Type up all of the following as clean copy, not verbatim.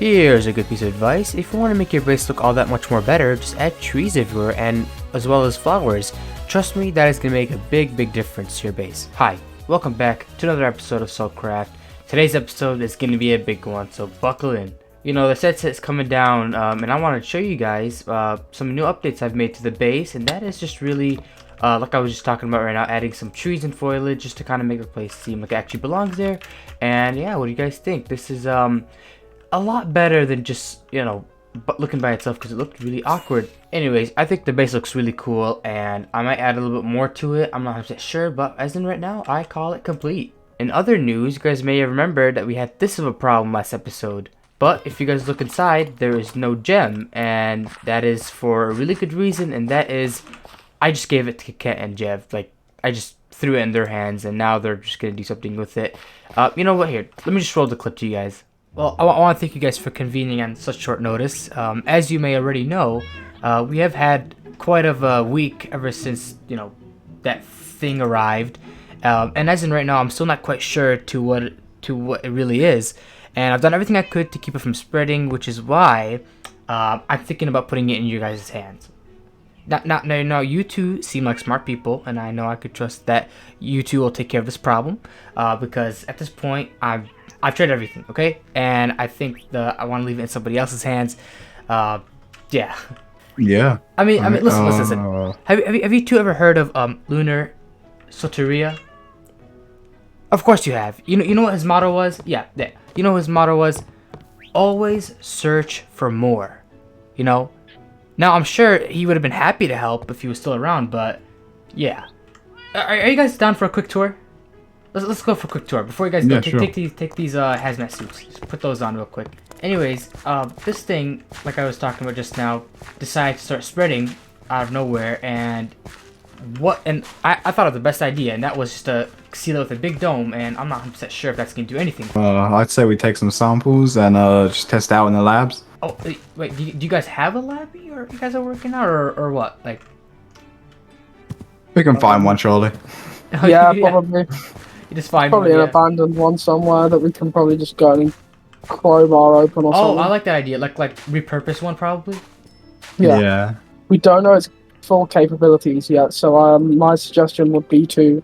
Here's a good piece of advice. If you want to make your base look all that much more better, just add trees everywhere and as well as flowers. Trust me, that is going to make a big difference to your base. Hi, welcome back to another episode of SoulCraft. Today's episode is going to be a big one, so buckle in. You know, the set's coming down, and I want to show you guys some new updates I've made to the base, and that is just really, like I was just talking about right now, adding some trees and foliage just to kind of make the place seem like it actually belongs there. And yeah, what do you guys think? This is a lot better than just, you know, looking by itself, because it looked really awkward. Anyways, I think the base looks really cool, and I might add a little bit more to it. I'm not 100% sure, but as in right now, I call it complete. In other news, you guys may have remembered that we had this of a problem last episode. But if you guys look inside, there is no gem, and that is for a really good reason, and that is, I just gave it to KitKat and Jev. Like, I just threw it in their hands, and now they're just gonna do something with it. You know what, here, let me just roll the clip to you guys. Well, I want to thank you guys for convening on such short notice. As you may already know, we have had quite of a week ever since, you know, that thing arrived. And as in right now, I'm still not quite sure to what it really is. And I've done everything I could to keep it from spreading, which is why I'm thinking about putting it in your guys' hands. Now, you two seem like smart people, and I know I could trust that you two will take care of this problem. Because at this point, I've tried everything, okay? And I think I want to leave it in somebody else's hands. Yeah. Yeah. I mean, listen. Have you two ever heard of Lunar Soteria? Of course you have. You know what his motto was? Yeah. You know what his motto was? Always search for more. You know? Now, I'm sure he would have been happy to help if he was still around, but yeah. Are you guys down for a quick tour? Let's go for a quick tour. Before you guys go, take these hazmat suits. Just put those on real quick. Anyways, this thing, like I was talking about just now, decided to start spreading out of nowhere, and I thought of the best idea, and that was just to seal it with a big dome, and I'm not 100% sure if that's going to do anything. I'd say we take some samples and just test out in the labs. Oh, wait, do you guys have a lab, or you guys are working out, or what? Like, we can find one, surely. Yeah, probably. You just find probably one, an abandoned one somewhere that we can probably just go and crowbar open or something. Oh, I like that idea. Like repurpose one, probably. Yeah. We don't know its full capabilities yet, so my suggestion would be to,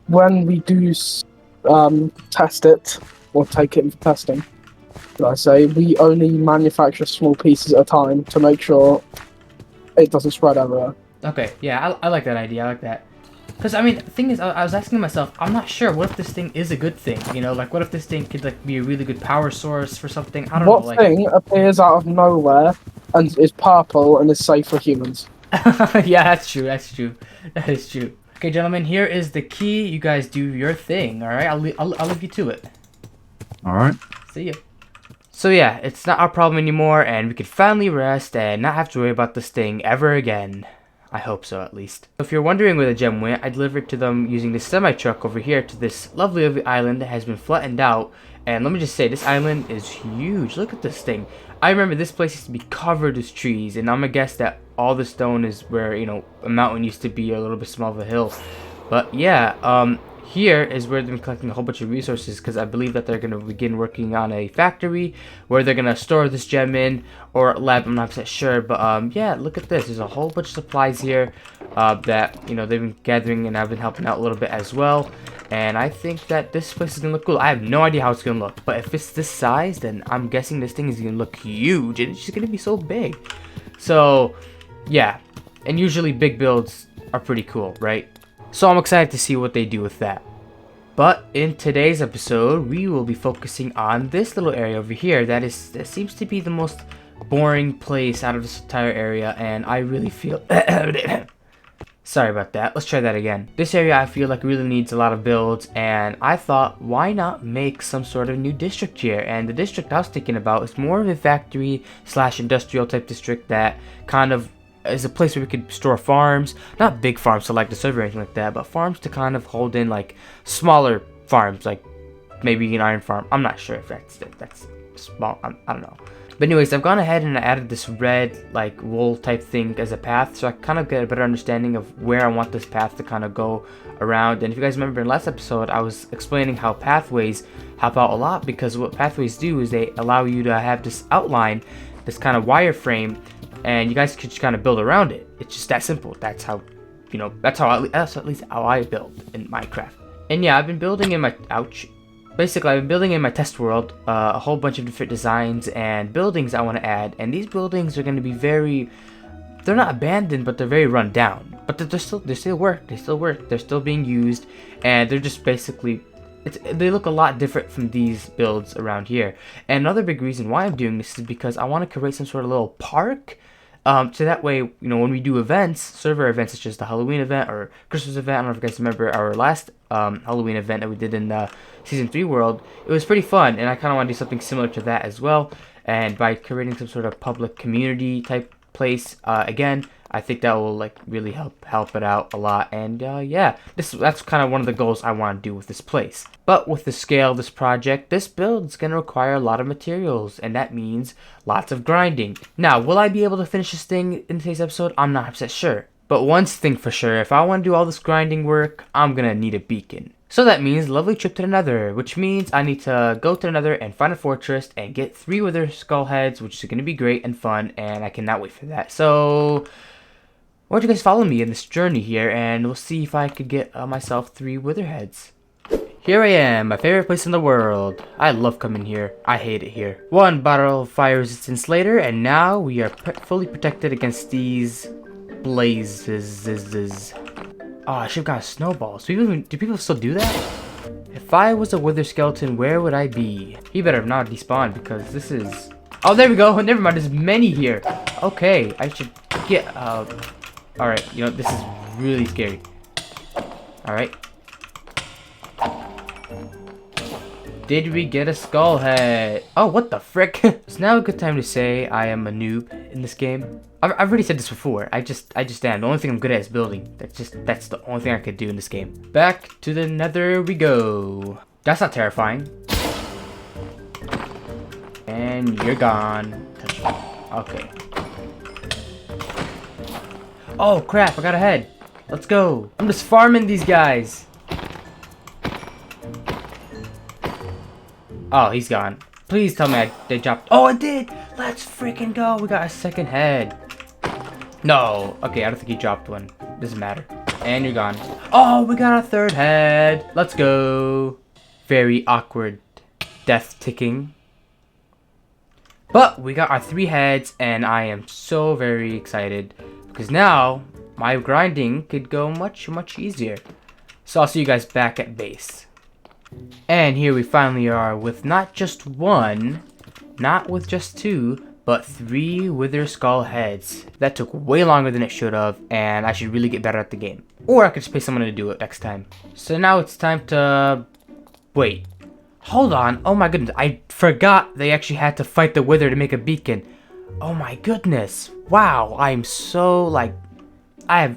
when we do test it or take it in for testing, should I say, we only manufacture small pieces at a time to make sure it doesn't spread everywhere. Okay, yeah, I like that idea. I like that. Because, I mean, the thing is, I was asking myself, I'm not sure, what if this thing is a good thing? You know, like, what if this thing could, like, be a really good power source for something? I don't know, like... What thing appears out of nowhere and is purple and is safe for humans? Yeah, that's true, That is true. Okay, gentlemen, here is the key. You guys do your thing, alright? I'll leave you to it. Alright. See ya. So yeah, it's not our problem anymore, and we can finally rest and not have to worry about this thing ever again. I hope so, at least. If you're wondering where the gem went, I delivered to them using this semi-truck over here to this lovely island that has been flattened out. And let me just say, this island is huge. Look at this thing. I remember this place used to be covered with trees, and I'm gonna guess that all the stone is where, you know, a mountain used to be, or a little bit small of a hill. But yeah, here is where they're collecting a whole bunch of resources, because I believe that they're going to begin working on a factory where they're going to store this gem in, or a lab, I'm not sure. But yeah, look at this. There's a whole bunch of supplies here that, you know, they've been gathering, and I've been helping out a little bit as well. And I think that this place is going to look cool. I have no idea how it's going to look, but if it's this size, then I'm guessing this thing is going to look huge, and it's just going to be so big. So yeah, and usually big builds are pretty cool, right? So I'm excited to see what they do with that. But in today's episode, we will be focusing on this little area over here that seems to be the most boring place out of this entire area, and I really feel sorry about that. Let's try that again. This area I feel like really needs a lot of builds, and I thought, why not make some sort of new district here? And the district I was thinking about is more of a factory / industrial type district that kind of is a place where we could store farms, not big farms to like the server or anything like that, but farms to kind of hold in like smaller farms, like maybe an iron farm. I'm not sure if that's small. I don't know. But anyways, I've gone ahead and I added this red like wool type thing as a path, so I kind of get a better understanding of where I want this path to kind of go around. And if you guys remember in last episode, I was explaining how pathways help out a lot, because what pathways do is they allow you to have this outline, this kind of wireframe, and you guys could just kind of build around it. It's just that simple. That's how, you know, that's at least how I build in Minecraft. And yeah, I've been building in my Basically, I've been building in my test world a whole bunch of different designs and buildings I want to add, and these buildings are going to be they're not abandoned, but they're very run down. But they still work, they're still being used, and they're just basically, they look a lot different from these builds around here. And another big reason why I'm doing this is because I want to create some sort of little park. So that way, you know, when we do events, server events such as the Halloween event or Christmas event, I don't know if you guys remember our last Halloween event that we did in the Season 3 world, it was pretty fun, and I kind of want to do something similar to that as well. And by creating some sort of public community type place, again, I think that will like really help it out a lot. And yeah, that's kind of one of the goals I want to do with this place. But with the scale of this project, this build is going to require a lot of materials, and that means lots of grinding. Now, will I be able to finish this thing in today's episode? I'm not 100% sure. But one thing for sure, if I want to do all this grinding work, I'm going to need a beacon. So that means lovely trip to the nether, which means I need to go to the nether and find a fortress and get 3 wither skull heads, which is going to be great and fun, and I cannot wait for that. So why don't you guys follow me in this journey here, and we'll see if I could get myself 3 wither heads. Here I am, my favorite place in the world. I love coming here. I hate it here. 1 bottle of fire resistance later, and now we are fully protected against these blazes. Oh, I should've got snowballs. Do people still do that? If I was a wither skeleton, where would I be? He better not despawn, because this is... Oh, there we go. Never mind, there's many here. Okay, I should get... Alright, you know, this is really scary. Alright. Did we get a skull head? Oh, what the frick? It's now a good time to say I am a noob in this game. I've already said this before. I just am. The only thing I'm good at is building. That's the only thing I could do in this game. Back to the nether we go. That's not terrifying. And you're gone. Okay. Oh crap, I got a head. Let's go. I'm just farming these guys. Oh, he's gone. Please tell me they dropped. Oh, it did. Let's freaking go. We got a second head. No. Okay, I don't think he dropped one. Doesn't matter. And you're gone. Oh, we got a 3rd head. Let's go. Very awkward death ticking. But we got our 3 heads, and I am so very excited, because now my grinding could go much easier. So I'll see you guys back at base. And here we finally are with not just 1, not with just 2, but 3 wither skull heads. That took way longer than it should have, and I should really get better at the game. Or I could just pay someone to do it next time. So now it's time to... Wait. Hold on. Oh my goodness. I forgot they actually had to fight the wither to make a beacon. Oh my goodness. Wow. I'm so like... I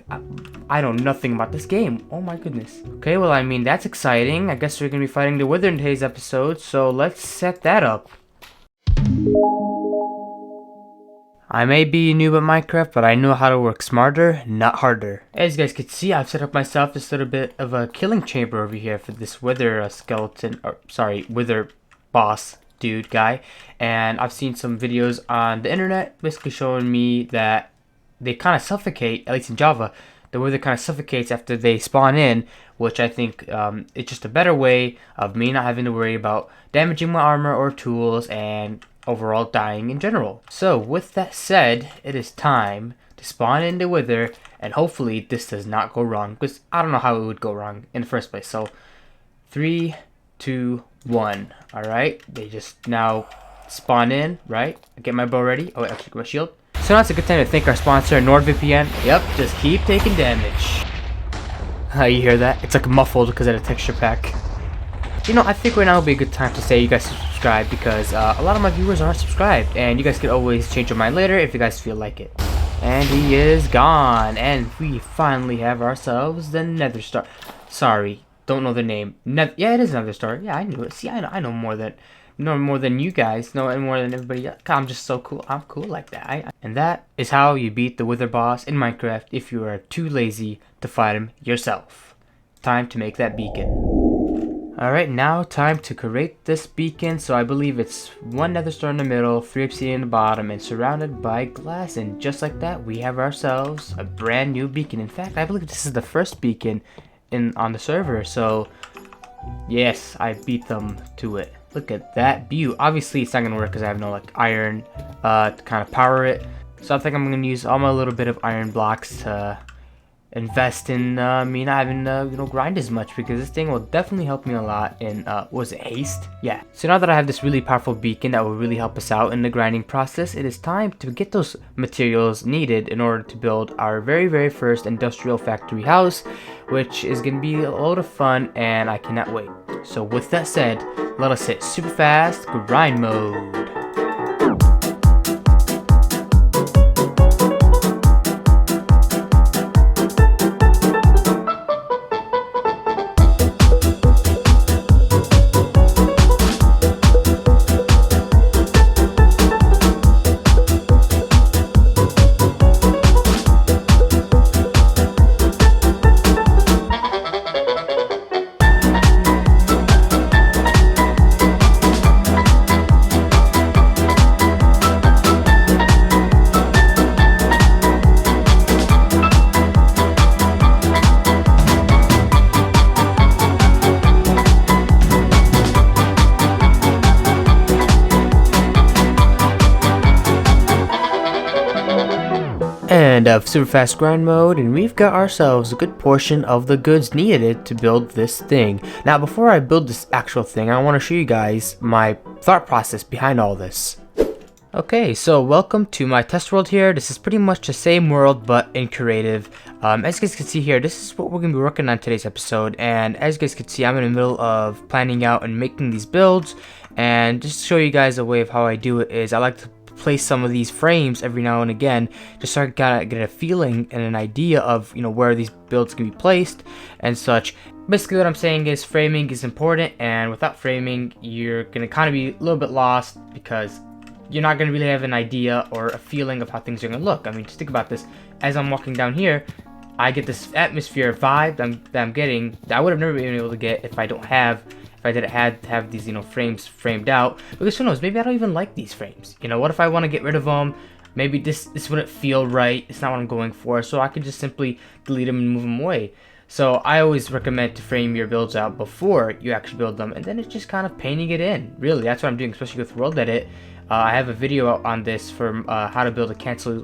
know nothing about this game. Oh my goodness. Okay, well, I mean, that's exciting. I guess we're gonna be fighting the wither in today's episode, so let's set that up. I may be new at Minecraft, but I know how to work smarter, not harder. As you guys can see, I've set up myself this little bit of a killing chamber over here for this wither skeleton, or sorry, wither boss dude guy. And I've seen some videos on the internet basically showing me that they kind of suffocate, at least in Java, the wither kind of suffocates after they spawn in, which I think it's just a better way of me not having to worry about damaging my armor or tools and overall dying in general. So with that said, it is time to spawn in the wither, and hopefully this does not go wrong, because I don't know how it would go wrong in the first place. So 3, 2, 1. Alright, they just now spawn in, right? I get my bow ready. Oh, actually, get my shield. So now it's a good time to thank our sponsor, NordVPN. Yep, just keep taking damage. You hear that? It's like muffled because of the texture pack. You know, I think right now would be a good time to say you guys subscribe, because a lot of my viewers aren't subscribed, and you guys could always change your mind later if you guys feel like it. And he is gone, and we finally have ourselves the Nether Star. Sorry, don't know the name. Yeah, it is Nether Star. Yeah, I knew it. See, I know more than no more than you guys, no more than everybody else. I'm just so cool. I'm cool like that. And that is how you beat the Wither boss in Minecraft if you are too lazy to fight him yourself. Time to make that beacon. Alright, now time to create this beacon. So I believe it's 1 nether star in the middle, 3 obsidian in the bottom, and surrounded by glass. And just like that, we have ourselves a brand new beacon. In fact, I believe this is the first beacon on the server. So yes, I beat them to it. Look at that view. Obviously, it's not gonna work because I have no like iron to kind of power it. So I think I'm gonna use all my little bit of iron blocks to invest in me not having to grind as much, because this thing will definitely help me a lot in was it haste? Yeah. So now that I have this really powerful beacon that will really help us out in the grinding process, it is time to get those materials needed in order to build our very first industrial factory house, which is gonna be a load of fun and I cannot wait. So with that said, let us hit super fast grind mode. And super fast grind mode, and we've got ourselves a good portion of the goods needed to build this thing. Now before I build this actual thing, I want to show you guys my thought process behind all this. Okay, so welcome to my test world here. This is pretty much the same world but in creative. As you guys can see here, this is what we're going to be working on today's episode, and as you guys can see, I'm in the middle of planning out and making these builds. And just to show you guys a way of how I do it is I like to place some of these frames every now and again just so I can get a feeling and an idea of where these builds can be placed and such. Basically what I'm saying is framing is important, and without framing you're gonna kind of be a little bit lost because you're not gonna really have an idea or a feeling of how things are gonna look. I mean, just think about this. As I'm walking down here, I get this atmosphere vibe that I'm getting that I would have never been able to get if I didn't have these frames framed out. Because who knows, maybe I don't even like these frames. What if I want to get rid of them? Maybe this wouldn't feel right. It's not what I'm going for, so I could just simply delete them and move them away. So I always recommend to frame your builds out before you actually build them, and then it's just kind of painting it in. Really, that's what I'm doing, especially with World Edit. I have a video out on this for how to build a castle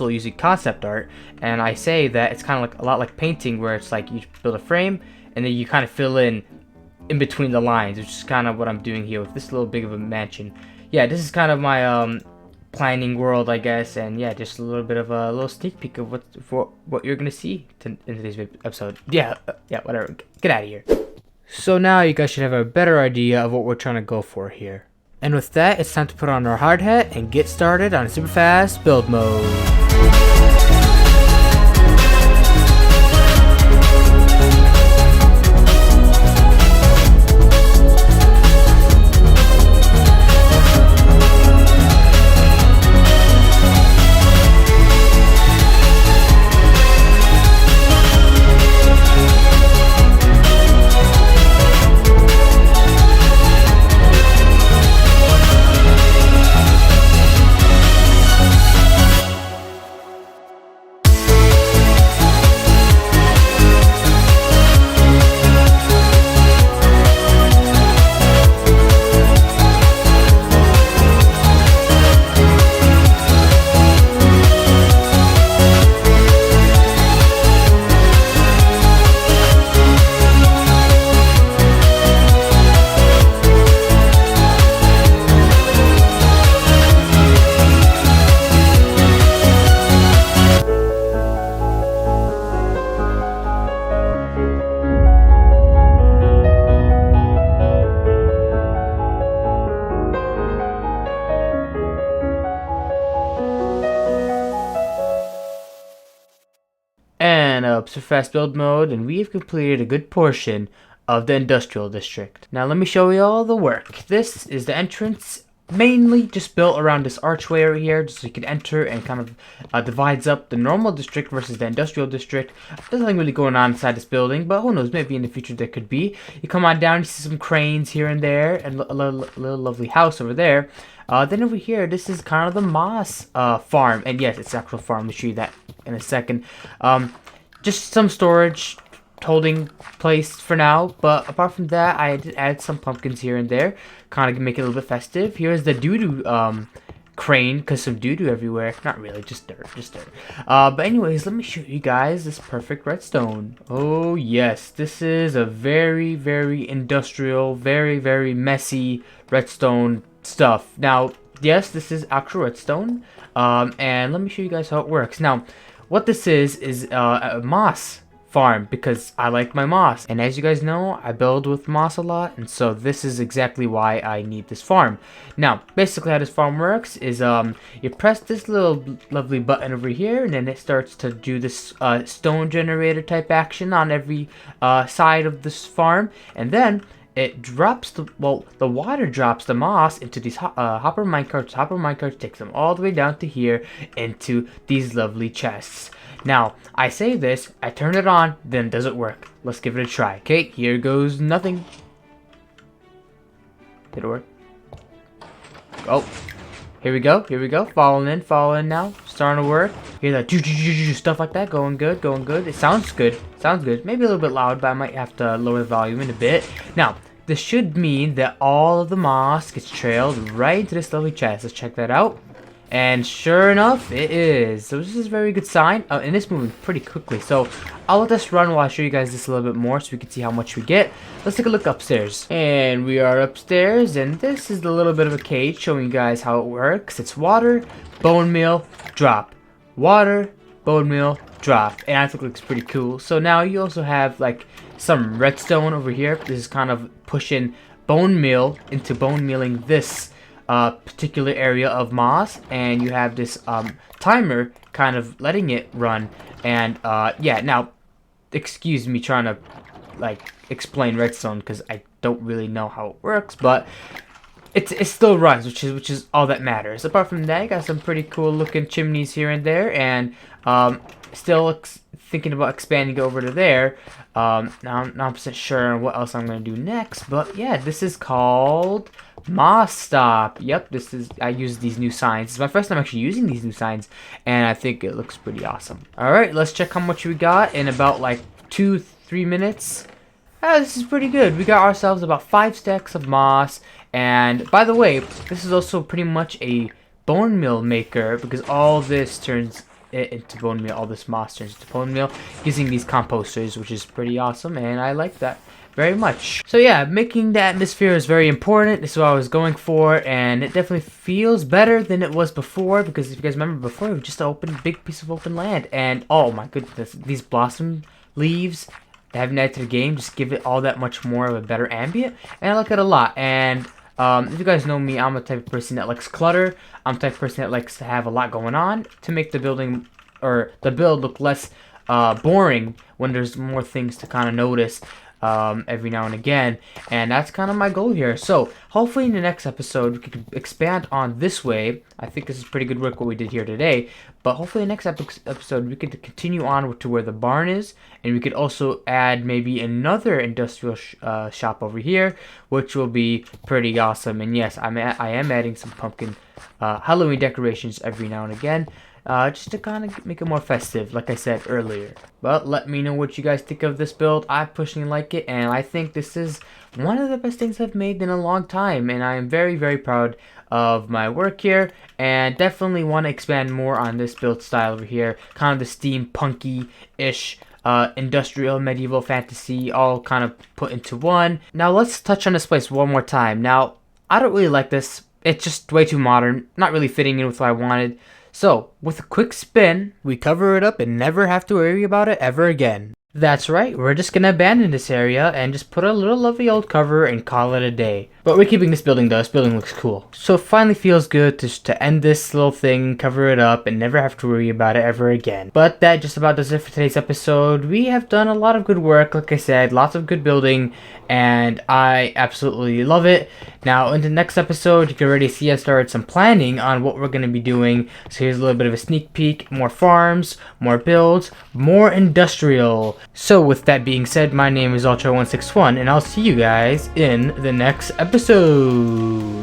using concept art, and I say that it's kind of like a lot like painting, where it's like you build a frame and then you kind of fill in between the lines, which is kind of what I'm doing here with this little big of a mansion. Yeah, this is kind of my planning world, I guess, and yeah, just a little bit of a little sneak peek of what you're gonna see in today's episode. Yeah, whatever. Get out of here. So now you guys should have a better idea of what we're trying to go for here. And with that, it's time to put on our hard hat and get started on super fast build mode. And up to fast build mode, and we've completed a good portion of the industrial district. Now let me show you all the work. This is the entrance, mainly just built around this archway over here, just so you can enter, and kind of divides up the normal district versus the industrial district. There's nothing really going on inside this building, but who knows, maybe in the future there could be. You come on down, you see some cranes here and there, and a little lovely house over there. Then over here, this is kind of the moss farm, and yes, it's actual farm. I'll show you that in a second. Just some storage holding place for now, but apart from that, I did add some pumpkins here and there, kind of make it a little bit festive. Here's the doo-doo crane, because some doo-doo everywhere. Not really, just dirt. But anyways, let me show you guys this perfect redstone. Oh yes, this is a very, very industrial, very, very messy redstone stuff. Now, yes, this is actual redstone, and let me show you guys how it works. Now, what this is a moss farm, because I like my moss, and as you guys know, I build with moss a lot, and so this is exactly why I need this farm. Now basically how this farm works is you press this little lovely button over here, and then it starts to do this stone generator type action on every side of this farm, and then it drops the water drops the moss into these hopper minecarts. Hopper minecarts takes them all the way down to here into these lovely chests. Now, I say this, I turn it on, then does it work? Let's give it a try. Okay, here goes nothing. Did it work? Oh, here we go. Falling in now. Starting to work. Hear that stuff like that. Going good. It sounds good. Maybe a little bit loud, but I might have to lower the volume in a bit. Now, this should mean that all of the moss gets trailed right into this lovely chest. Let's check that out. And sure enough, it is. So this is a very good sign. And it's moving pretty quickly. So I'll let this run while I show you guys this a little bit more so we can see how much we get. Let's take a look upstairs. And we are upstairs. And this is a little bit of a cage showing you guys how it works. It's water, bone meal, drop. Water, bone meal, drop. And I think it looks pretty cool. So now you also have like some redstone over here. This is kind of pushing bone meal into bone mealing this particular area of moss, and you have this timer kind of letting it run. And yeah, now excuse me trying to like explain redstone because I don't really know how it works, but it still runs, which is all that matters. Apart from that, you got some pretty cool looking chimneys here and there, and still thinking about expanding over to there. Now I'm not percent sure on what else I'm going to do next, but yeah, this is called Moss Stop. Yep, I use these new signs. It's my first time actually using these new signs, and I think it looks pretty awesome. Alright, let's check how much we got in about like 2-3 minutes. This is pretty good. We got ourselves about 5 stacks of moss, and by the way, this is also pretty much a bone meal maker, because all this turns it into bone meal. All this moss turns into bone meal using these composters, which is pretty awesome, and I like that very much. So yeah, making the atmosphere is very important. This is what I was going for, and it definitely feels better than it was before, because if you guys remember before, it was just an big piece of open land, and oh my goodness, these blossom leaves that haven't added to the game just give it all that much more of a better ambient, and I like it a lot. And if you guys know me, I'm a type of person that likes clutter. I'm the type of person that likes to have a lot going on to make the building or the build look less boring when there's more things to kind of notice every now and again, and that's kind of my goal here. So hopefully in the next episode we can expand on this way. I think this is pretty good work what we did here today, but hopefully in the next episode we could continue on to where the barn is, and we could also add maybe another industrial shop over here, which will be pretty awesome. And yes, I am adding some pumpkin Halloween decorations every now and again, just to kind of make it more festive, like I said earlier. But let me know what you guys think of this build. I personally like it, and I think this is one of the best things I've made in a long time, and I am very, very proud of my work here, and definitely want to expand more on this build style over here, kind of the steampunky-ish industrial medieval fantasy all kind of put into one. Now let's touch on this place one more time. Now, I don't really like this. It's just way too modern, not really fitting in with what I wanted. So, with a quick spin, we cover it up and never have to worry about it ever again. That's right, we're just gonna abandon this area and just put a little lovely old cover and call it a day. But we're keeping this building though, this building looks cool. So it finally feels good to end this little thing, cover it up, and never have to worry about it ever again. But that just about does it for today's episode. We have done a lot of good work, like I said, lots of good building, and I absolutely love it. Now, in the next episode, you can already see I started some planning on what we're going to be doing. So here's a little bit of a sneak peek. More farms, more builds, more industrial. So with that being said, my name is Ultra161, and I'll see you guys in the next episode.